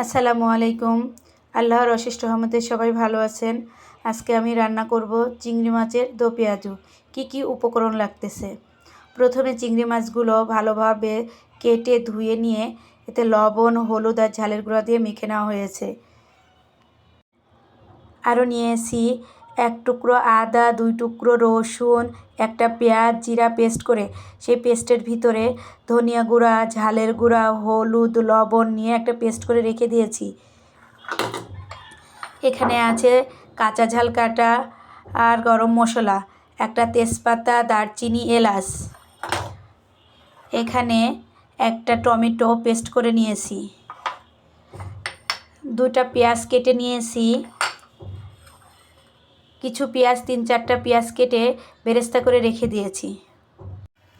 আসসালামু আলাইকুম। আল্লাহর অশেষ রহমতে সবাই ভালো আছেন। আজকে আমি রান্না করব চিংড়ি মাছের দো পেঁয়াজু। কি উপকরণ লাগতেছে? প্রথমে চিংড়ি মাছগুলো ভালোভাবে কেটে ধুয়ে নিয়ে এতে লবণ, হলুদ আর ঝালের গুঁড়া দিয়ে মেখে নেওয়া হয়েছে। আরও নিয়েছি 1 টুকরো আদা, 2 টুকরো রসুন, একটা পেঁয়াজ, জিরা পেস্ট করে সেই পেস্টের ভিতরে ধনিয়া গুঁড়া, ঝালের গুঁড়া, হলুদ, লবণ নিয়ে একটা পেস্ট করে রেখে দিয়েছি। এখানে আছে কাঁচা ঝাল কাটা আর গরম মশলা, একটা তেজপাতা, দারচিনি, এলাচ। এখানে একটা টমেটো পেস্ট করে নিয়েছি, 2টা পেঁয়াজ কেটে নিয়েছি। কিছু পেঁয়াজ, 3-4টা পেঁয়াজ কেটে বেরেস্তা করে রেখে দিয়েছি।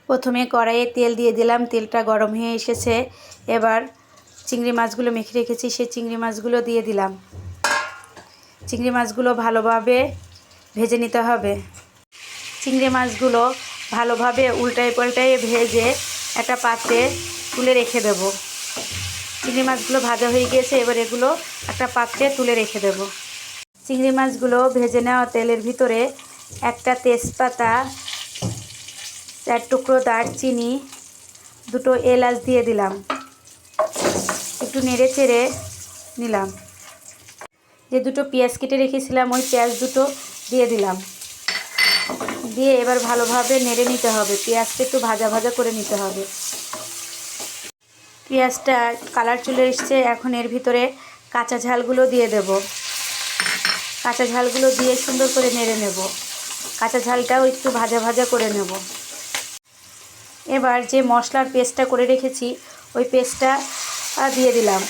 প্রথমে কড়াইয়ে তেল দিয়ে দিলাম, তেলটা গরম হয়ে এসেছে। এবার চিংড়ি মাছগুলো মেখে রেখেছি সেই চিংড়ি মাছগুলো দিয়ে দিলাম। চিংড়ি মাছগুলো ভালোভাবে ভেজে নিতে হবে। চিংড়ি মাছগুলো ভালোভাবে উল্টায় পাল্টায় ভেজে একটা পাত্রে তুলে রেখে দেব। চিংড়ি মাছগুলো ভাজা হয়ে গিয়েছে, এবার এগুলো একটা পাত্রে তুলে রেখে দেব। চিংড়ি মাছগুলো ভেজে নেওয়া তেলের ভিতরে একটা তেজপাতা, 4 টুকরো দারচিনি, 2টো এলাচ দিয়ে দিলাম। একটু নেড়ে চেড়ে নিলাম। যে 2টো পেঁয়াজ কেটে রেখেছিলাম ওই পেঁয়াজ 2টো দিয়ে দিলাম। দিয়ে এবার ভালোভাবে নেড়ে নিতে হবে। পেঁয়াজটা একটু ভাজা ভাজা করে নিতে হবে। পেঁয়াজটা কালার চলে এসছে, এখন এর ভিতরে কাঁচা ঝালগুলো দিয়ে দেব। কাঁচা ঝালগুলো দিয়ে সুন্দর করে নেড়ে নেব। কাঁচা ঝালটাও একটু ভাজা ভাজা করে নেব। এবার যে মশলার পেস্টটা করে রেখেছি ওই পেস্টটা দিয়ে দিলাম।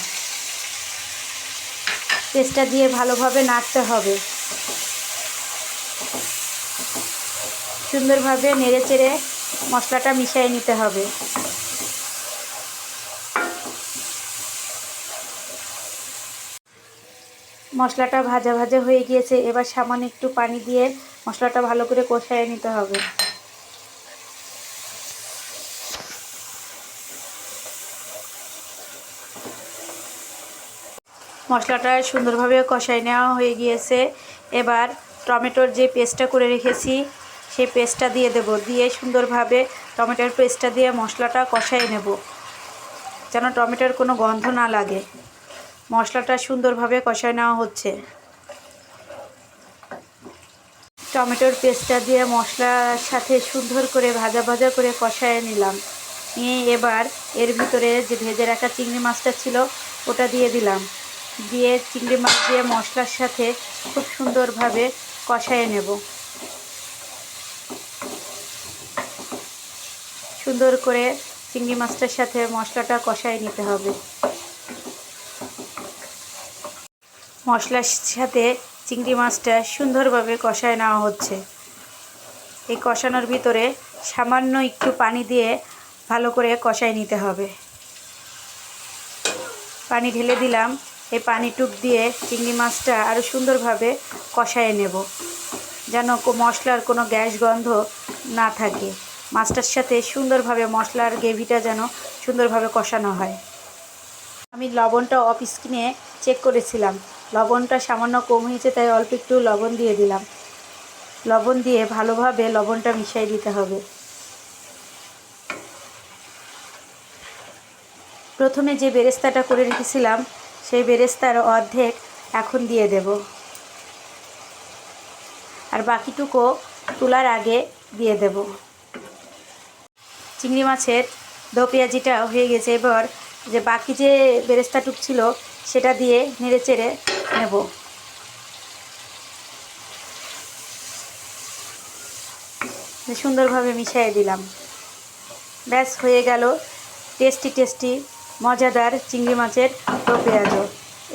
পেস্টটা দিয়ে ভালোভাবে নাড়তে হবে। সুন্দরভাবে নেড়ে চেড়ে মশলাটা মিশিয়ে নিতে হবে। মশলাটা ভাজা ভাজা হয়ে গিয়েছে, এবার সামান্য একটু পানি দিয়ে মশলাটা ভালো করে কষিয়ে নিতে হবে। মশলাটা সুন্দরভাবে কষাই নেওয়া হয়ে গিয়েছে। এবার টমেটোর যে পেস্টটা করে রেখেছি সেই পেস্টটা দিয়ে দেব। দিয়ে সুন্দরভাবে টমেটোর পেস্টটা দিয়ে মশলাটা কষাই নেব, যেন টমেটোর কোনো গন্ধ না লাগে। মশলাটা সুন্দরভাবে কষাই নেওয়া হচ্ছে। টমেটোর পেস্টটা দিয়ে মশলার সাথে সুন্দর করে ভাজা ভাজা করে কষায় নিলাম। নিয়ে এবার এর ভিতরে যে ভেজে রাখা চিংড়ি মাছটা ছিল ওটা দিয়ে দিলাম। দিয়ে চিংড়ি মাছ দিয়ে মশলার সাথে খুব সুন্দরভাবে কষায় নেব। সুন্দর করে চিংড়ি মাছটার সাথে মশলাটা কষায় নিতে হবে। মশলার সাথে চিংড়ি মাছটা সুন্দরভাবে কষায় নেওয়া হচ্ছে। এই কষানোর ভিতরে সামান্য একটু পানি দিয়ে ভালো করে কষায় নিতে হবে। পানি ঢেলে দিলাম। এই পানিটুক দিয়ে চিংড়ি মাছটা আরও সুন্দরভাবে কষায় নেব, যেন মশলার কোনো গ্যাস গন্ধ না থাকে। মাছটার সাথে সুন্দরভাবে মশলার গ্রেভিটা যেন সুন্দরভাবে কষানো হয়। আমি লবণটা অফ স্ক্রিনে চেক করেছিলাম, লবণটা সামান্য কম হয়েছে, তাই অল্প একটু লবণ দিয়ে দিলাম। লবণ দিয়ে ভালোভাবে লবণটা মিশিয়ে দিতে হবে। প্রথমে যে বেরেস্তাটা করে রেখেছিলাম সেই বেরেস্তার অর্ধেক এখন দিয়ে দেব, আর বাকিটুকু তোলার আগে দিয়ে দেব। চিংড়ি মাছের দো পেঁয়াজিটা হয়ে গেছে। এবার যে বাকি যে বেরেস্তাটুক ছিল সেটা দিয়ে নেড়ে চেড়ে নেব। সুন্দরভাবে মিশিয়ে দিলাম। ব্যাস হয়ে গেল টেস্টি মজাদার চিংড়ি মাছের দো পেঁয়াজু।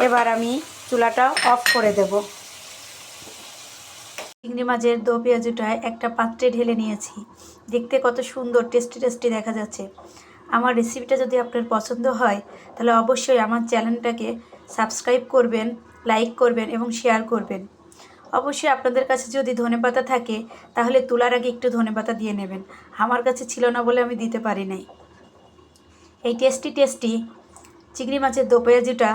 এবার আমি চুলাটা অফ করে দেব। চিংড়ি মাছের দো পেঁয়াজুটা একটা পাত্রে ঢেলে নিয়েছি। দেখতে কত সুন্দর টেস্টি দেখা যাচ্ছে। আমার রেসিপিটা যদি আপনার পছন্দ হয় তাহলে অবশ্যই আমার চ্যানেলটাকে সাবস্ক্রাইব করবেন, লাইক করবেন এবং শেয়ার করবেন। অবশ্যই আপনাদের কাছে যদি ধনেপাতা থাকে তাহলে তোলার আগে একটু ধনেপাতা দিয়ে নেবেন। আমার কাছে ছিল না বলে আমি দিতে পারি নাই। এই টেস্টি চিংড়ি মাছের দো পেঁয়াজুটা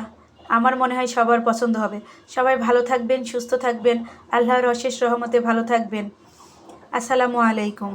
আমার মনে হয় সবার পছন্দ হবে। সবাই ভালো থাকবেন, সুস্থ থাকবেন, আল্লাহর অশেষ রহমতে ভালো থাকবেন। আসসালামু আলাইকুম।